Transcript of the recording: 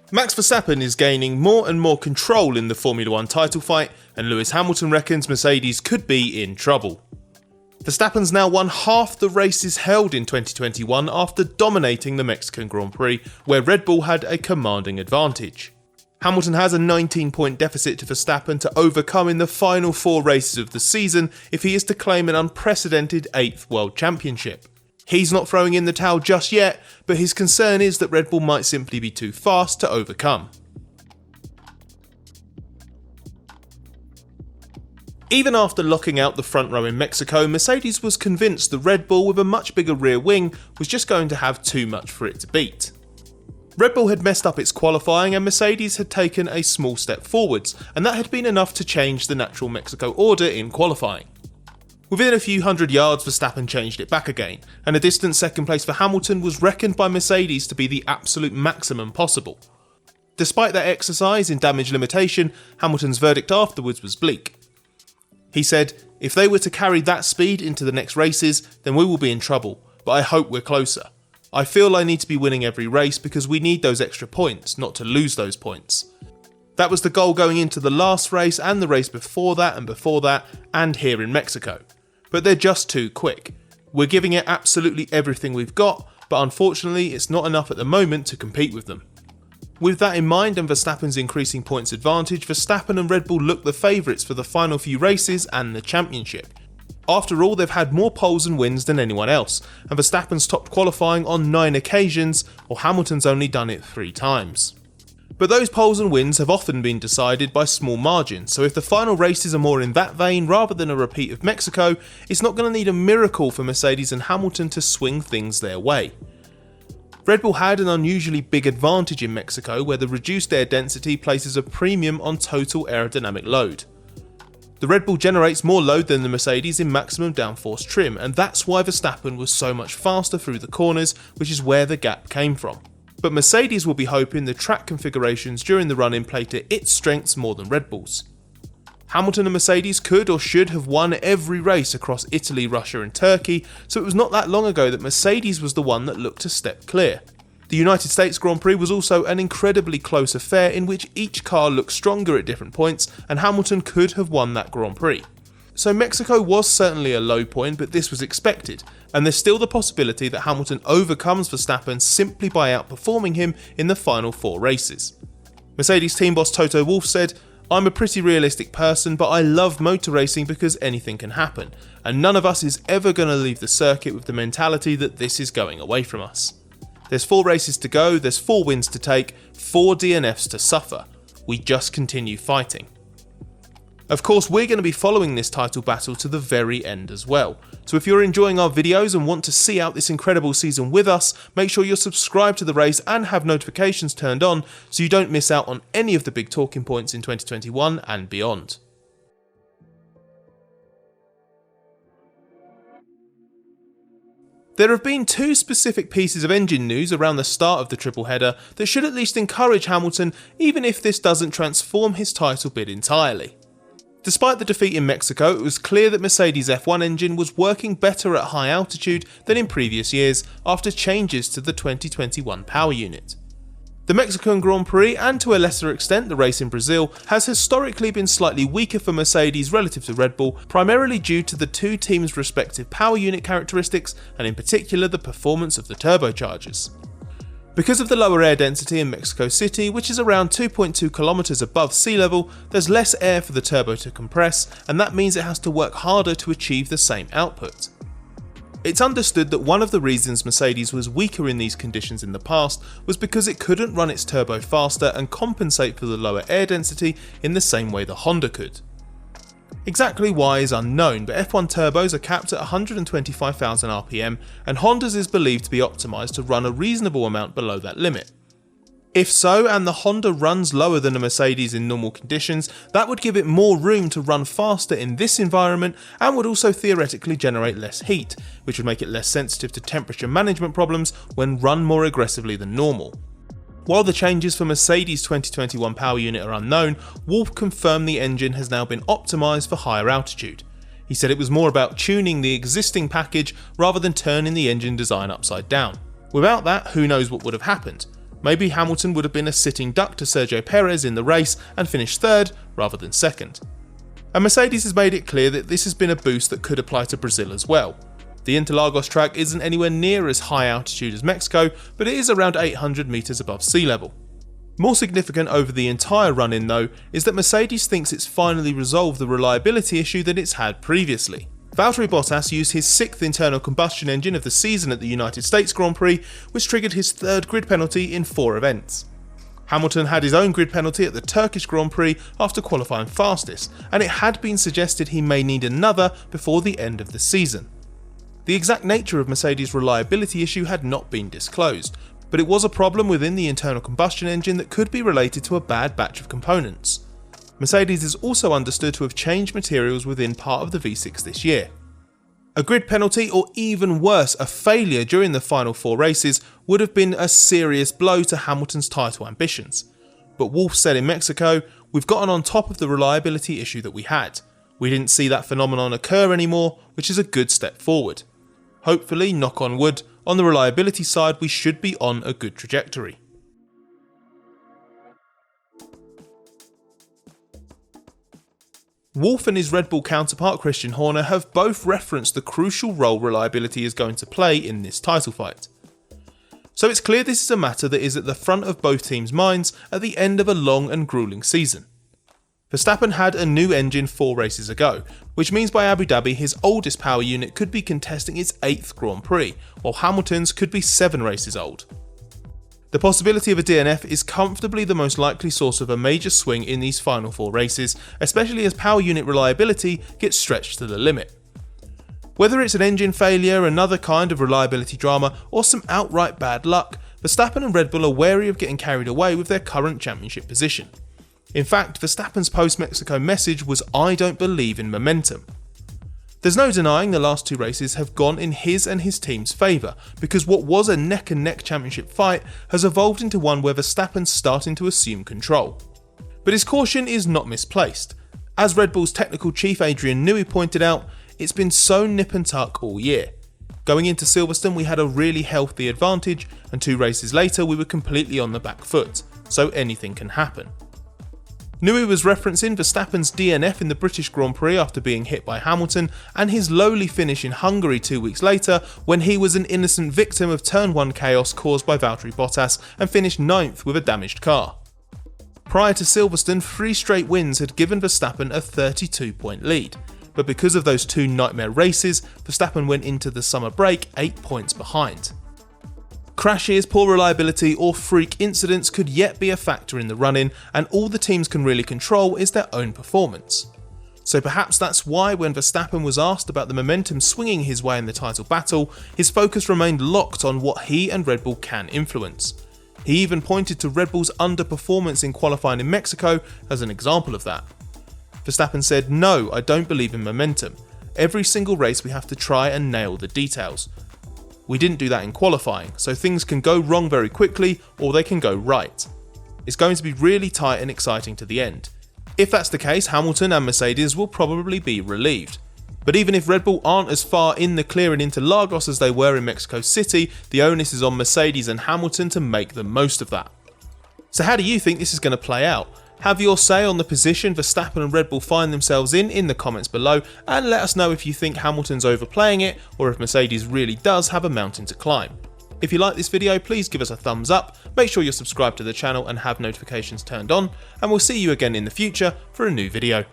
Max Verstappen is gaining more and more control in the Formula 1 title fight, and Lewis Hamilton reckons Mercedes could be in trouble. Verstappen's now won half the races held in 2021 after dominating the Mexican Grand Prix, where Red Bull had a commanding advantage. Hamilton has a 19-point deficit to Verstappen to overcome in the final 4 races of the season if he is to claim an unprecedented 8th World Championship. He's not throwing in the towel just yet, but his concern is that Red Bull might simply be too fast to overcome. Even after locking out the front row in Mexico, Mercedes was convinced the Red Bull with a much bigger rear wing was just going to have too much for it to beat. Red Bull had messed up its qualifying and Mercedes had taken a small step forwards, and that had been enough to change the natural Mexico order in qualifying. Within a few hundred yards, Verstappen changed it back again, and a distant second place for Hamilton was reckoned by Mercedes to be the absolute maximum possible. Despite that exercise in damage limitation, Hamilton's verdict afterwards was bleak. He said, "If they were to carry that speed into the next races, then we will be in trouble, but I hope we're closer. I feel I need to be winning every race because we need those extra points, not to lose those points." That was the goal going into the last race and the race before that, and here in Mexico. But they're just too quick. We're giving it absolutely everything we've got, but unfortunately it's not enough at the moment to compete with them. With that in mind and Verstappen's increasing points advantage, Verstappen and Red Bull look the favourites for the final few races and the championship. After all, they've had more poles and wins than anyone else, and Verstappen's topped qualifying on 9 occasions, while Hamilton's only done it 3 times. But those poles and wins have often been decided by small margins, so if the final races are more in that vein rather than a repeat of Mexico, it's not going to need a miracle for Mercedes and Hamilton to swing things their way. Red Bull had an unusually big advantage in Mexico, where the reduced air density places a premium on total aerodynamic load. The Red Bull generates more load than the Mercedes in maximum downforce trim, and that's why Verstappen was so much faster through the corners, which is where the gap came from. But Mercedes will be hoping the track configurations during the run-in play to its strengths more than Red Bull's. Hamilton and Mercedes could or should have won every race across Italy, Russia and Turkey, so it was not that long ago that Mercedes was the one that looked to step clear. The United States Grand Prix was also an incredibly close affair in which each car looked stronger at different points, and Hamilton could have won that Grand Prix. So Mexico was certainly a low point, but this was expected, and there's still the possibility that Hamilton overcomes Verstappen simply by outperforming him in the final 4 races. Mercedes team boss Toto Wolff said, "I'm a pretty realistic person, but I love motor racing because anything can happen, and none of us is ever going to leave the circuit with the mentality that this is going away from us. There's 4 races to go, there's 4 wins to take, 4 DNFs to suffer. We just continue fighting." Of course, we're going to be following this title battle to the very end as well. So if you're enjoying our videos and want to see out this incredible season with us, make sure you're subscribed to the race and have notifications turned on so you don't miss out on any of the big talking points in 2021 and beyond. There have been 2 specific pieces of engine news around the start of the triple header that should at least encourage Hamilton, even if this doesn't transform his title bid entirely. Despite the defeat in Mexico, it was clear that Mercedes' F1 engine was working better at high altitude than in previous years after changes to the 2021 power unit. The Mexican Grand Prix, and to a lesser extent the race in Brazil, has historically been slightly weaker for Mercedes relative to Red Bull, primarily due to the 2 teams' respective power unit characteristics and in particular the performance of the turbochargers. Because of the lower air density in Mexico City, which is around 2.2 kilometers above sea level, there's less air for the turbo to compress, and that means it has to work harder to achieve the same output. It's understood that one of the reasons Mercedes was weaker in these conditions in the past was because it couldn't run its turbo faster and compensate for the lower air density in the same way the Honda could. Exactly why is unknown, but F1 turbos are capped at 125,000 RPM, and Honda's is believed to be optimised to run a reasonable amount below that limit. If so, and the Honda runs lower than a Mercedes in normal conditions, that would give it more room to run faster in this environment and would also theoretically generate less heat, which would make it less sensitive to temperature management problems when run more aggressively than normal. While the changes for Mercedes' 2021 power unit are unknown, Wolff confirmed the engine has now been optimised for higher altitude. He said it was more about tuning the existing package rather than turning the engine design upside down. Without that, who knows what would have happened. Maybe Hamilton would have been a sitting duck to Sergio Perez in the race and finished third rather than second. And Mercedes has made it clear that this has been a boost that could apply to Brazil as well. The Interlagos track isn't anywhere near as high altitude as Mexico, but it is around 800 metres above sea level. More significant over the entire run-in though is that Mercedes thinks it's finally resolved the reliability issue that it's had previously. Valtteri Bottas used his 6th internal combustion engine of the season at the United States Grand Prix, which triggered his 3rd grid penalty in 4 events. Hamilton had his own grid penalty at the Turkish Grand Prix after qualifying fastest, and it had been suggested he may need another before the end of the season. The exact nature of Mercedes' reliability issue had not been disclosed, but it was a problem within the internal combustion engine that could be related to a bad batch of components. Mercedes is also understood to have changed materials within part of the V6 this year. A grid penalty, or even worse, a failure during the final 4 races, would have been a serious blow to Hamilton's title ambitions. But Wolff said in Mexico, "We've gotten on top of the reliability issue that we had. We didn't see that phenomenon occur anymore, which is a good step forward. Hopefully, knock on wood, on the reliability side we should be on a good trajectory." Wolff and his Red Bull counterpart Christian Horner have both referenced the crucial role reliability is going to play in this title fight. So it's clear this is a matter that is at the front of both teams' minds at the end of a long and gruelling season. Verstappen had a new engine 4 races ago, which means by Abu Dhabi his oldest power unit could be contesting its 8th Grand Prix, while Hamilton's could be 7 races old. The possibility of a DNF is comfortably the most likely source of a major swing in these final 4 races, especially as power unit reliability gets stretched to the limit. Whether it's an engine failure, another kind of reliability drama, or some outright bad luck, Verstappen and Red Bull are wary of getting carried away with their current championship position. In fact, Verstappen's post-Mexico message was "I don't believe in momentum." There's no denying the last 2 races have gone in his and his team's favour, because what was a neck and neck championship fight has evolved into one where Verstappen's starting to assume control. But his caution is not misplaced. As Red Bull's technical chief Adrian Newey pointed out, it's been so nip and tuck all year. Going into Silverstone we had a really healthy advantage, and 2 races later we were completely on the back foot, so anything can happen. Newey was referencing Verstappen's DNF in the British Grand Prix after being hit by Hamilton, and his lowly finish in Hungary 2 weeks later when he was an innocent victim of Turn 1 chaos caused by Valtteri Bottas and finished 9th with a damaged car. Prior to Silverstone, 3 straight wins had given Verstappen a 32-point lead, but because of those 2 nightmare races, Verstappen went into the summer break 8 points behind. Crashes, poor reliability or freak incidents could yet be a factor in the run-in, and all the teams can really control is their own performance. So perhaps that's why when Verstappen was asked about the momentum swinging his way in the title battle, his focus remained locked on what he and Red Bull can influence. He even pointed to Red Bull's underperformance in qualifying in Mexico as an example of that. Verstappen said, "No, I don't believe in momentum. Every single race we have to try and nail the details. We didn't do that in qualifying, so things can go wrong very quickly or they can go right. It's going to be really tight and exciting to the end. If that's the case, Hamilton and Mercedes will probably be relieved. But even if Red Bull aren't as far in the clear in Interlagos as they were in Mexico City, the onus is on Mercedes and Hamilton to make the most of that." So how do you think this is going to play out? Have your say on the position Verstappen and Red Bull find themselves in the comments below, and let us know if you think Hamilton's overplaying it or if Mercedes really does have a mountain to climb. If you like this video, please give us a thumbs up, make sure you're subscribed to the channel and have notifications turned on, and we'll see you again in the future for a new video.